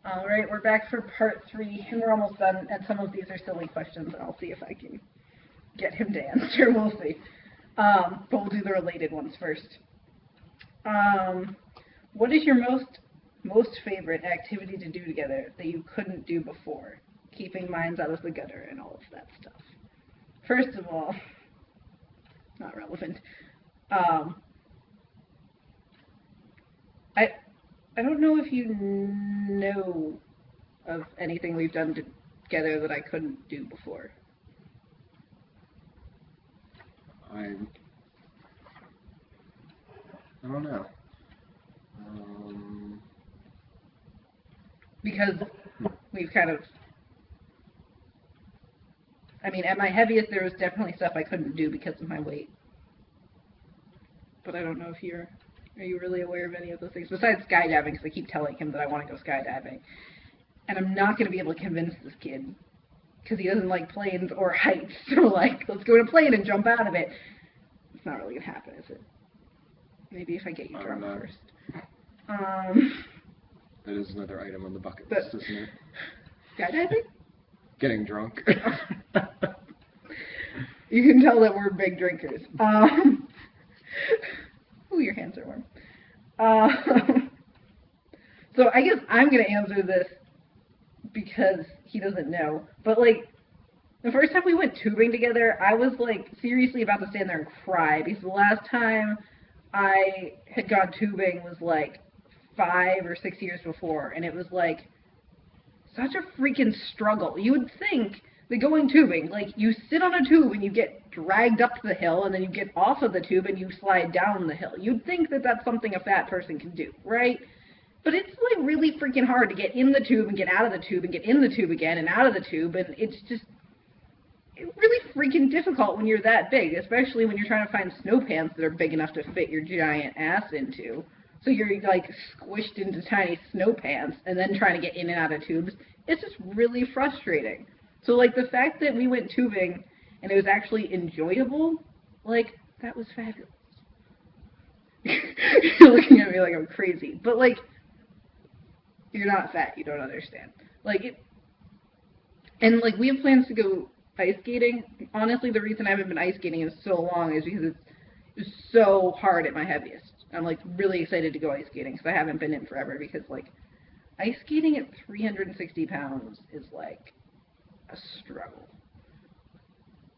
All right, we're back for part 3, and we're almost done, and some of these are silly questions, and I'll see if I can get him to answer. We'll see. But we'll do the related ones first. What is your most favorite activity to do together that you couldn't do before? Keeping minds out of the gutter and all of that stuff. First of all, not relevant. I don't know if you know of anything we've done together that I couldn't do before. I don't know. Because we've kind of, I mean, at my heaviest, there was definitely stuff I couldn't do because of my weight. But I don't know if are you really aware of any of those things? Besides skydiving, because I keep telling him that I want to go skydiving. And I'm not going to be able to convince this kid, because he doesn't like planes or heights. So, like, let's go in a plane and jump out of it. It's not really going to happen, is it? Maybe if I get you drunk first. That is another item on the bucket list, isn't it? Skydiving? Getting drunk. You can tell that we're big drinkers. Ooh, your hands are warm. So I guess I'm going to answer this because he doesn't know. But, like, the first time we went tubing together, I was, like, seriously about to stand there and cry. Because the last time I had gone tubing was, like, 5 or 6 years before. And it was, like, such a freaking struggle. You would think that going tubing, like, you sit on a tube and you get dragged up the hill, and then you get off of the tube and you slide down the hill. You'd think that that's something a fat person can do, right? But it's, like, really freaking hard to get in the tube and get out of the tube and get in the tube again and out of the tube, and it's just really freaking difficult when you're that big, especially when you're trying to find snow pants that are big enough to fit your giant ass into. So you're, like, squished into tiny snow pants and then trying to get in and out of tubes. It's just really frustrating. So, like, the fact that we went tubing and it was actually enjoyable, like, that was fabulous. You're looking at me like I'm crazy. But, like, you're not fat. You don't understand. Like, and, like, we have plans to go ice skating. Honestly, the reason I haven't been ice skating in so long is because it's so hard at my heaviest. I'm, like, really excited to go ice skating because I haven't been in forever because, like, ice skating at 360 pounds is, like, a struggle.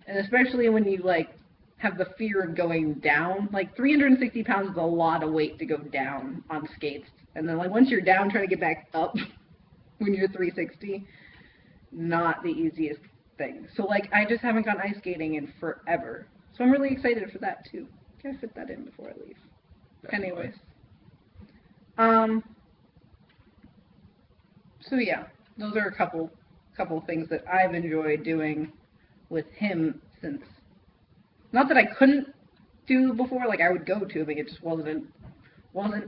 And especially when you, like, have the fear of going down. Like, 360 pounds is a lot of weight to go down on skates. And then, like, once you're down, trying to get back up when you're 360, not the easiest thing. So, like, I just haven't gone ice skating in forever. So I'm really excited for that, too. Gotta fit that in before I leave. Definitely. Anyways. So, yeah. Those are a couple things that I've enjoyed doing with him since, not that I couldn't do before, like I would go tubing, it just wasn't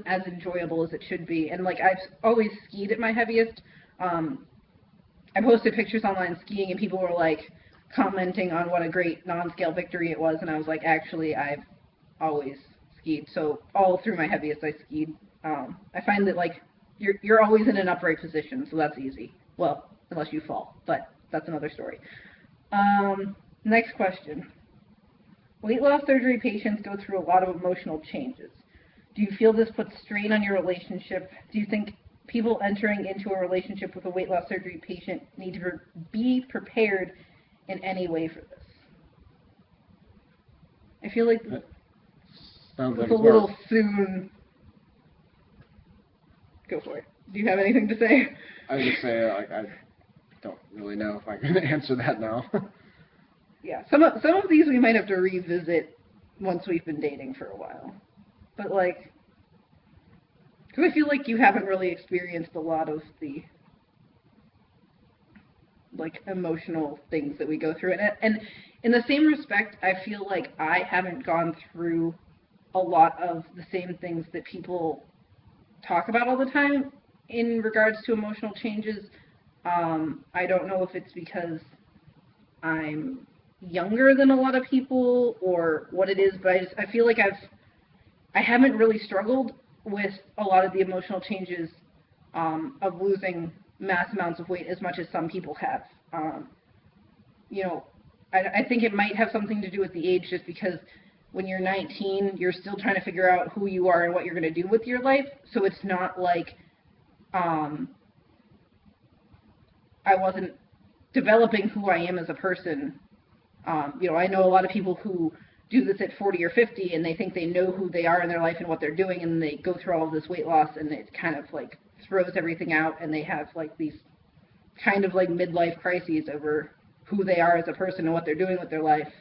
as enjoyable as it should be. And like I've always skied at my heaviest. I posted pictures online skiing and people were like commenting on what a great non-scale victory it was, and I was like, actually I've always skied. So all through my heaviest I skied. I find that like you're always in an upright position, so that's easy. Well, unless you fall, but that's another story. Next question. Weight loss surgery patients go through a lot of emotional changes. Do you feel this puts strain on your relationship? Do you think people entering into a relationship with a weight loss surgery patient need to be prepared in any way for this? I feel like it's a little soon. Go for it. Do you have anything to say? I would just say, I don't really know if I can answer that now. Yeah, some of these we might have to revisit once we've been dating for a while. But, like, because I feel like you haven't really experienced a lot of the, like, emotional things that we go through. And in the same respect, I feel like I haven't gone through a lot of the same things that people talk about all the time in regards to emotional changes. I don't know if it's because I'm younger than a lot of people or what it is, but I feel like I haven't really struggled with a lot of the emotional changes of losing mass amounts of weight as much as some people have. You know, I think it might have something to do with the age, just because when you're 19, you're still trying to figure out who you are and what you're going to do with your life. So it's not like I wasn't developing who I am as a person. You know, I know a lot of people who do this at 40 or 50, and they think they know who they are in their life and what they're doing, and they go through all of this weight loss, and it kind of like throws everything out, and they have like these kind of like midlife crises over who they are as a person and what they're doing with their life.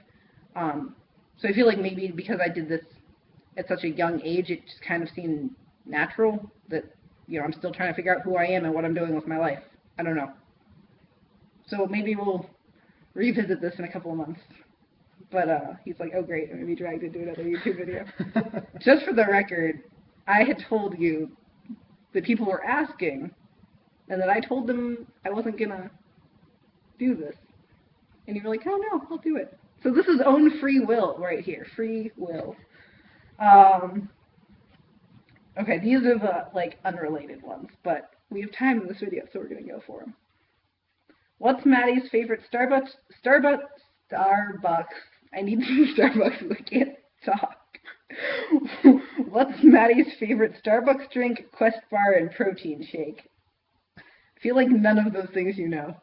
So I feel like maybe because I did this at such a young age, it just kind of seemed natural that, you know, I'm still trying to figure out who I am and what I'm doing with my life. I don't know. So maybe we'll revisit this in a couple of months. But he's like, oh great, I'm going to be dragged into another YouTube video. Just for the record, I had told you that people were asking, and that I told them I wasn't going to do this. And you were like, oh no, I'll do it. So this is own free will right here, free will. Okay, these are the like unrelated ones, but we have time in this video, so we're going to go for them. What's Maddie's favorite Starbucks? I need some Starbucks because I can't talk. What's Maddie's favorite Starbucks drink, Quest bar, and protein shake? I feel like none of those things you know.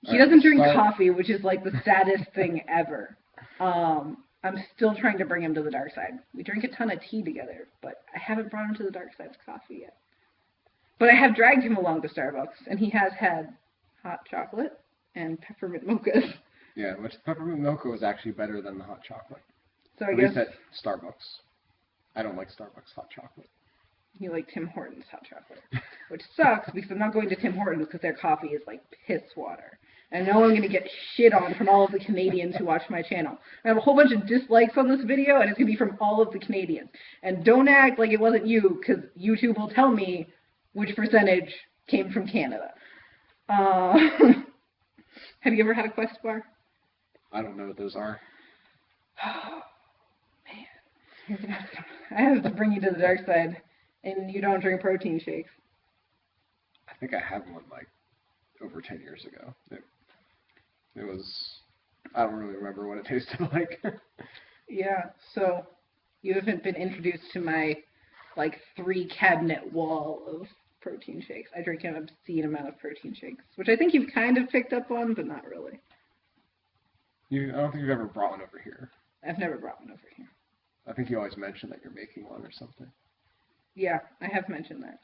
He doesn't drink coffee, which is like the saddest thing ever. I'm still trying to bring him to the dark side. We drink a ton of tea together, but I haven't brought him to the dark side of coffee yet. But I have dragged him along to Starbucks, and he has had hot chocolate and peppermint mochas. Yeah, which peppermint mocha was actually better than the hot chocolate. So I At guess least at Starbucks. I don't like Starbucks hot chocolate. You like Tim Hortons hot chocolate, which sucks because I'm not going to Tim Hortons because their coffee is like piss water. And I know I'm going to get shit on from all of the Canadians who watch my channel. I have a whole bunch of dislikes on this video, and it's going to be from all of the Canadians. And don't act like it wasn't you, because YouTube will tell me which percentage came from Canada. Have you ever had a Quest bar? I don't know what those are. Oh, man. I have to bring you to the dark side, and you don't drink protein shakes. I think I had one like over 10 years ago. It was, I don't really remember what it tasted like. Yeah, so you haven't been introduced to my like 3-cabinet wall of protein shakes. I drink an obscene amount of protein shakes, which I think you've kind of picked up on, but not really. I don't think you've ever brought one over here. I've never brought one over here. I think you always mention that you're making one or something. Yeah, I have mentioned that.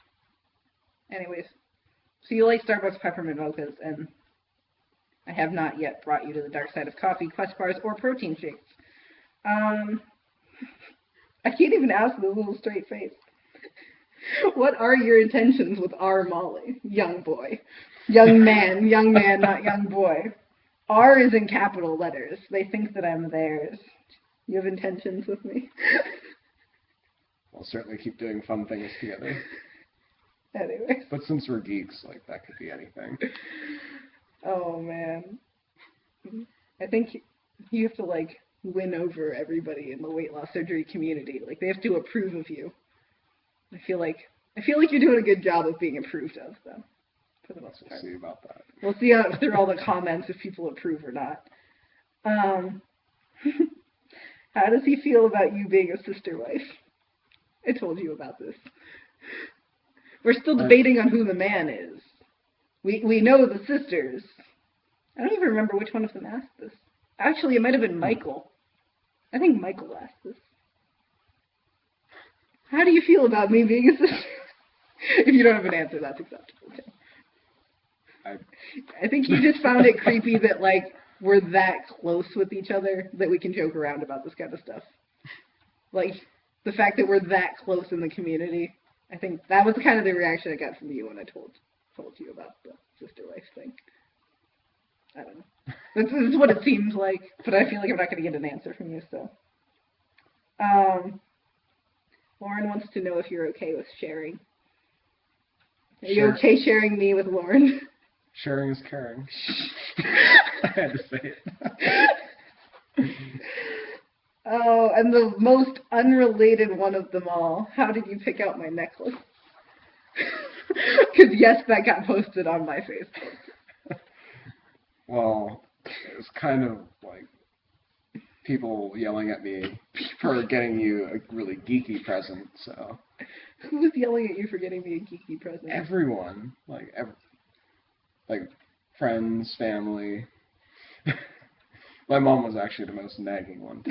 Anyways, so you like Starbucks peppermint mochas, and I have not yet brought you to the dark side of coffee, Quest bars, or protein shakes. I can't even ask with a little straight face. What are your intentions with R. Molly? Young boy. Young man, not young boy. R is in capital letters. They think that I'm theirs. You have intentions with me? We'll certainly keep doing fun things together. Anyway. But since we're geeks, like, that could be anything. Oh, man. I think you have to, like, win over everybody in the weight loss surgery community. Like, they have to approve of you. I feel like you're doing a good job of being approved of, though. For the most part. We'll see about that. We'll see through all the comments if people approve or not. How does he feel about you being a sister wife? I told you about this. We're still debating on who the man is. We know the sisters. I don't even remember which one of them asked this. Actually, it might have been Michael. I think Michael asked this. How do you feel about me being a sister? If you don't have an answer, that's acceptable too. I think you just found it creepy that, like, we're that close with each other that we can joke around about this kind of stuff. Like, the fact that we're that close in the community, I think that was kind of the reaction I got from you when I told you about the sister wife thing. I don't know. This is what it seems like, but I feel like I'm not going to get an answer from you, so. Lauren wants to know if you're okay with sharing. Are you okay sharing me with Lauren? Sharing is caring. I had to say it. Oh, and the most unrelated one of them all. How did you pick out my necklace? Because yes, that got posted on my Facebook. Well, it was kind of like people yelling at me for getting you a really geeky present, so. Who was yelling at you for getting me a geeky present? Everyone. Like friends, family. My mom was actually the most nagging one.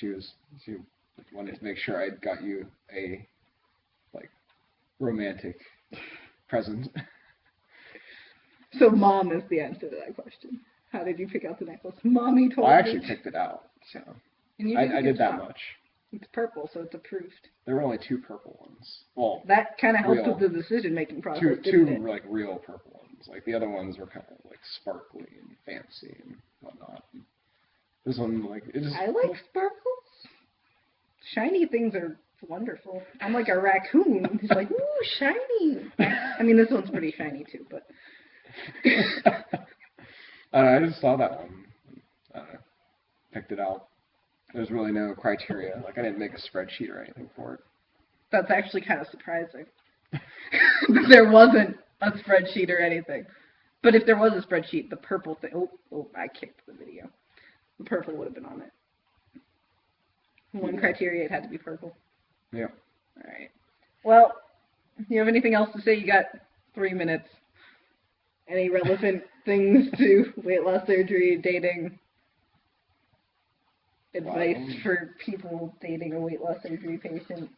She wanted to make sure I got you a, like, romantic present. So mom is the answer to that question. How did you pick out the necklace? Mommy told me. Well, I actually picked it out, so I did that much. It's purple, so it's approved. There were only 2 purple ones. Well, that kind of helped with the decision-making process, two like real purple ones. Like the other ones were kind of like sparkly and fancy and whatnot. And this one, like, it just. I like sparkles. Shiny things are wonderful. I'm like a raccoon. He's like, ooh, shiny. I mean, this one's pretty shiny too, but. I just saw that one. Picked it out. There's really no criteria. Like, I didn't make a spreadsheet or anything for it. That's actually kind of surprising. There wasn't a spreadsheet or anything. But if there was a spreadsheet, the purple thing... Oh, I kicked the video. The purple would have been on it. One criteria, it had to be purple. Yeah. All right. Well, you have anything else to say? You got 3 minutes. Any relevant things to weight loss surgery, dating, advice for people dating a weight loss surgery patient?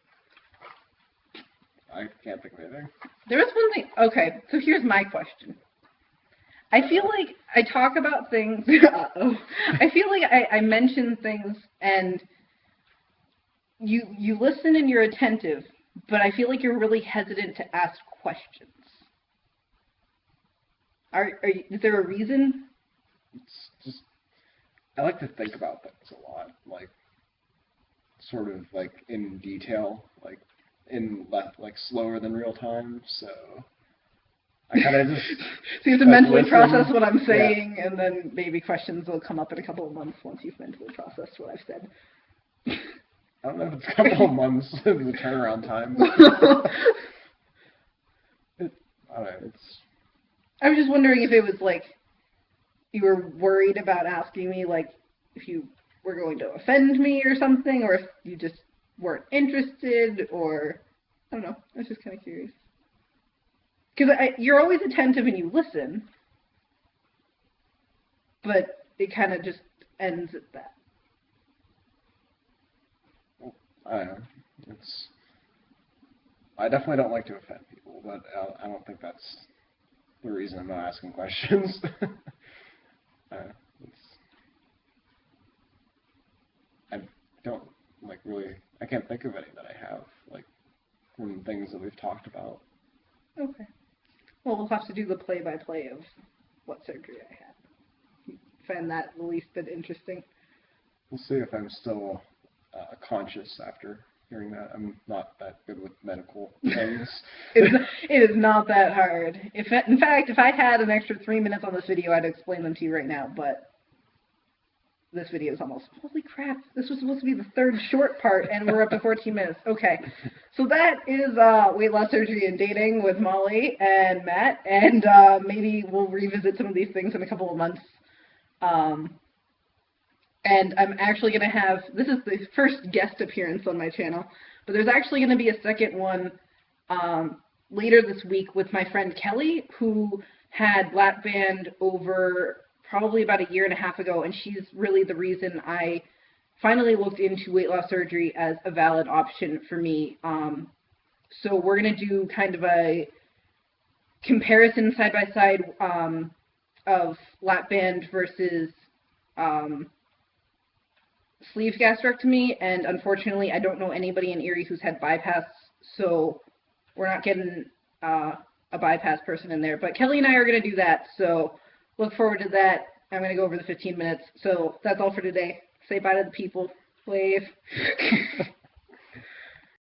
I can't think of anything. There was one thing. Okay, so here's my question. I feel like I talk about things. I feel like I mention things and you listen and you're attentive, but I feel like you're really hesitant to ask questions. Is there a reason? It's just, I like to think about things a lot, like, sort of, like, in detail, like, slower than real time, so I kind of just... So you have to mentally process what I'm saying, and then maybe questions will come up in a couple of months once you've mentally processed what I've said. I don't know if it's a couple of months, the turnaround time. I don't know, I was just wondering if it was like you were worried about asking me, like if you were going to offend me or something, or if you just weren't interested, or I don't know. I was just kind of curious. Because you're always attentive and you listen, but it kind of just ends at that. I don't know. I definitely don't like to offend people, but I don't think that's the reason I'm not asking questions. I don't, like, really, I can't think of any that I have, like, from things that we've talked about. Okay. Well, we'll have to do the play-by-play of what surgery I had. You find that the least bit interesting? We'll see if I'm still conscious after hearing that. I'm not that good with medical things. It is not that hard. In fact, if I had an extra 3 minutes on this video, I'd explain them to you right now, but this video is almost... Holy crap, this was supposed to be the third short part, and we're up to 14 minutes. Okay, so that is weight loss surgery and dating with Molly and Matt, and maybe we'll revisit some of these things in a couple of months. And I'm actually going to have, this is the first guest appearance on my channel, but there's actually going to be a second one later this week with my friend Kelly, who had lap band over probably about 1.5 years ago, and she's really the reason I finally looked into weight loss surgery as a valid option for me. So we're going to do kind of a comparison side-by-side of lap band versus sleeve gastrectomy, and unfortunately I don't know anybody in Erie who's had bypass, so we're not getting a bypass person in there, but Kelly and I are going to do that, so look forward to that. I'm going to go over the 15 minutes, so that's all for today. Say bye to the people. Wave.